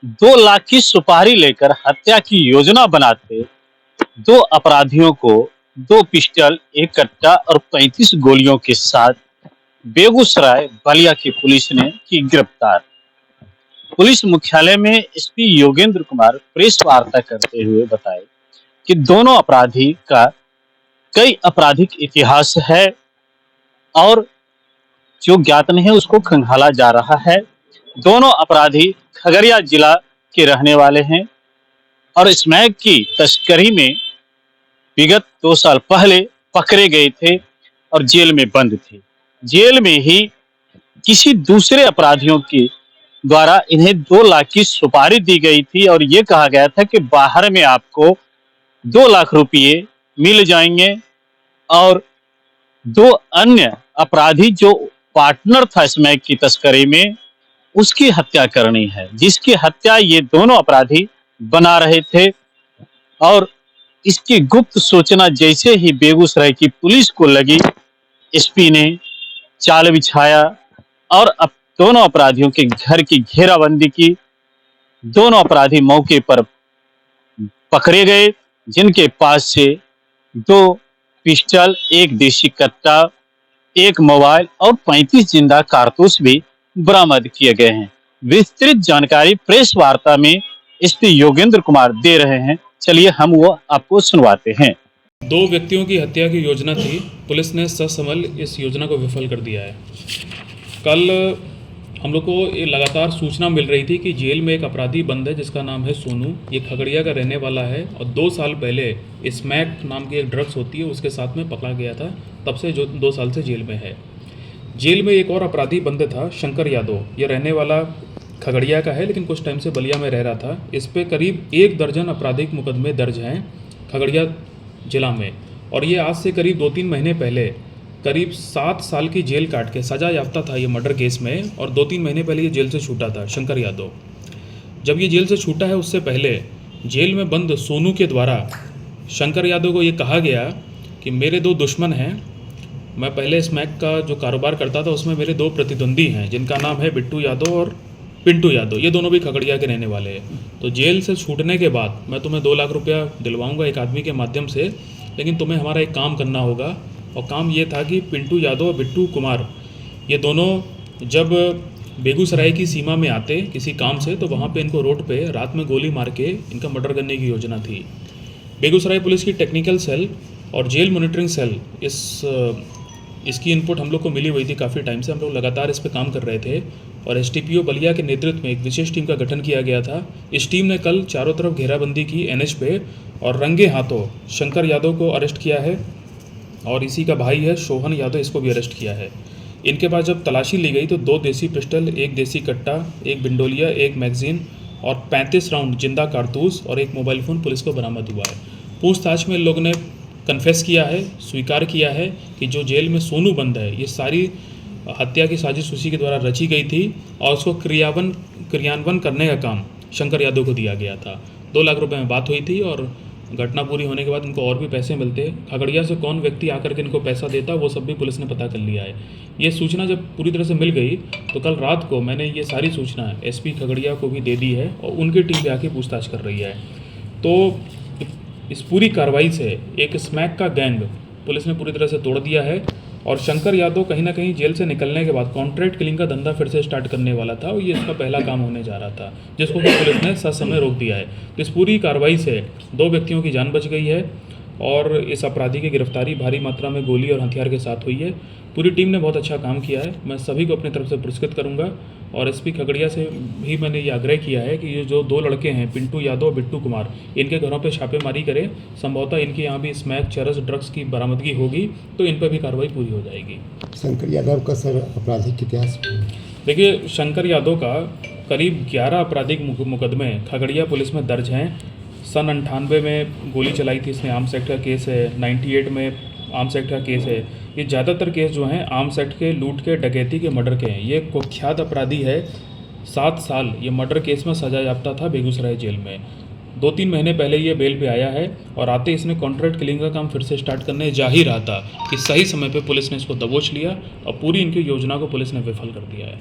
2 लाख की सुपारी लेकर हत्या की योजना बनाते 2 अपराधियों को 2 पिस्टल, 1 कट्टा और 35 गोलियों के साथ बेगूसराय बलिया की पुलिस ने की गिरफ्तार। पुलिस मुख्यालय में एसपी योगेंद्र कुमार प्रेस वार्ता करते हुए बताए कि दोनों अपराधी का कई आपराधिक इतिहास है और जो ज्ञात नहीं है उसको खंगाला जा रहा है। दोनों अपराधी खगड़िया जिला के रहने वाले हैं और स्मैक की तस्करी में विगत 2 साल पहले पकड़े गए थे और जेल में बंद थे। जेल में ही किसी दूसरे अपराधियों के द्वारा इन्हें 2 लाख की सुपारी दी गई थी और ये कहा गया था कि बाहर में आपको 2 लाख रुपये मिल जाएंगे और 2 अन्य अपराधी जो पार्टनर था स्मैक की तस्करी में उसकी हत्या करनी है, जिसकी हत्या ये दोनों अपराधी बना रहे थे। और इसकी गुप्त सूचना जैसे ही बेगूसराय की पुलिस को लगी, एसपी ने जाल बिछाया और अब दोनों अपराधियों के घर की घेराबंदी की। दोनों अपराधी मौके पर पकड़े गए, जिनके पास से 2 पिस्टल, 1 देसी कट्टा, 1 मोबाइल और 35 जिंदा कारतूस भी बरामद किए गए हैं। विस्तृत जानकारी प्रेस वार्ता में एसपी योगेंद्र कुमार दे रहे हैं। चलिए हम वो आपको सुनवाते हैं। 2 व्यक्तियों की हत्या की योजना थी। पुलिस ने ससमल इस योजना को विफल कर दिया है। कल हम लोग को ये लगातार सूचना मिल रही थी कि जेल में एक अपराधी बंद है जिसका नाम है सोनू। ये खगड़िया का रहने वाला है और 2 साल पहले स्मैक नाम की एक ड्रग्स होती है उसके साथ में पकड़ा गया था, तब से जो 2 साल से जेल में है। जेल में एक और अपराधी बंद था, शंकर यादव। ये रहने वाला खगड़िया का है लेकिन कुछ टाइम से बलिया में रह रहा था। इस पे करीब 1 दर्जन आपराधिक मुकदमे दर्ज हैं खगड़िया जिला में और ये आज से करीब 2-3 महीने पहले करीब 7 साल की जेल काट के सजा याफ्ता था ये मर्डर केस में और 2-3 महीने पहले ये जेल से छूटा था शंकर यादव। जब ये जेल से छूटा है उससे पहले जेल में बंद सोनू के द्वारा शंकर यादव को ये कहा गया कि मेरे 2 दुश्मन हैं। मैं पहले स्मैक का जो कारोबार करता था उसमें मेरे 2 प्रतिद्वंदी हैं जिनका नाम है बिट्टू यादव और पिंटू यादव। ये दोनों भी खगड़िया के रहने वाले हैं। तो जेल से छूटने के बाद मैं तुम्हें 2 लाख रुपया दिलवाऊंगा एक आदमी के माध्यम से, लेकिन तुम्हें हमारा एक काम करना होगा। और काम ये था कि पिंटू यादव और बिट्टू कुमार ये दोनों जब बेगूसराय की सीमा में आते किसी काम से तो वहाँ पे इनको रोड पे रात में गोली मार के इनका मर्डर करने की योजना थी। बेगूसराय पुलिस की टेक्निकल सेल और जेल मॉनिटरिंग सेल इसकी इनपुट हम लोग को मिली हुई थी। काफ़ी टाइम से हम लोग लगातार इस पर काम कर रहे थे और एसटीपीओ बलिया के नेतृत्व में एक विशेष टीम का गठन किया गया था। इस टीम ने कल चारों तरफ घेराबंदी की एनएच पे और रंगे हाथों शंकर यादव को अरेस्ट किया है और इसी का भाई है शोहन यादव, इसको भी अरेस्ट किया है। इनके पास जब तलाशी ली गई तो 2 देसी पिस्टल, 1 देसी कट्टा, 1 बिंडोलिया, 1 मैगजीन और 35 राउंड जिंदा कारतूस और 1 मोबाइल फ़ोन पुलिस को बरामद हुआ है। पूछताछ में लोग ने कन्फेस किया है, स्वीकार किया है कि जो जेल में सोनू बंद है ये सारी हत्या की साजिश उसी के द्वारा रची गई थी और उसको क्रियान्वयन करने का काम शंकर यादव को दिया गया था। 2 लाख रुपए में बात हुई थी और घटना पूरी होने के बाद इनको और भी पैसे मिलते। खगड़िया से कौन व्यक्ति आकर के इनको पैसा देता वो सब भी पुलिस ने पता कर लिया है। ये सूचना जब पूरी तरह से मिल गई तो कल रात को मैंने ये सारी सूचना एसपी खगड़िया को भी दे दी है और उनकी टीम भी आके पूछताछ कर रही है। तो इस पूरी कार्रवाई से एक स्मैक का गैंग पुलिस ने पूरी तरह से तोड़ दिया है और शंकर यादव कहीं ना कहीं जेल से निकलने के बाद कॉन्ट्रैक्ट किलिंग का धंधा फिर से स्टार्ट करने वाला था और ये इसका पहला काम होने जा रहा था जिसको कि पुलिस ने ससमय रोक दिया है। तो इस पूरी कार्रवाई से 2 व्यक्तियों की जान बच गई है और इस अपराधी की गिरफ्तारी भारी मात्रा में गोली और हथियार के साथ हुई है। पूरी टीम ने बहुत अच्छा काम किया है। मैं सभी को अपनी तरफ से पुरस्कृत करूंगा और एसपी खगड़िया से भी मैंने ये आग्रह किया है कि ये जो 2 लड़के हैं पिंटू यादव और बिट्टू कुमार, इनके घरों पे छापेमारी करें। संभवतः इनके यहाँ भी स्मैक, चरस, ड्रग्स की बरामदगी होगी तो इन पर भी कार्रवाई पूरी हो जाएगी। शंकर यादव का सर आपराधिक इतिहास देखिए, शंकर यादव का करीब 11 आपराधिक मुकदमे खगड़िया पुलिस में दर्ज हैं। सन 98 में गोली चलाई थी इसने, आर्म्स एक्ट का केस है। 98 में आर्म्स एक्ट का केस है। ये ज़्यादातर केस जो हैं आर्म्स एक्ट के, लूट के, डकैती के, मर्डर के हैं। ये कुख्यात अपराधी है। 7 साल ये मर्डर केस में सजा याफ्ता था बेगूसराय जेल में। 2-3 महीने पहले ये बेल पे आया है और आते इसने कॉन्ट्रैक्ट किलिंग का काम फिर से स्टार्ट करने जा ही रहा था कि सही समय पे पुलिस ने इसको दबोच लिया और पूरी इनकी योजना को पुलिस ने विफल कर दिया है।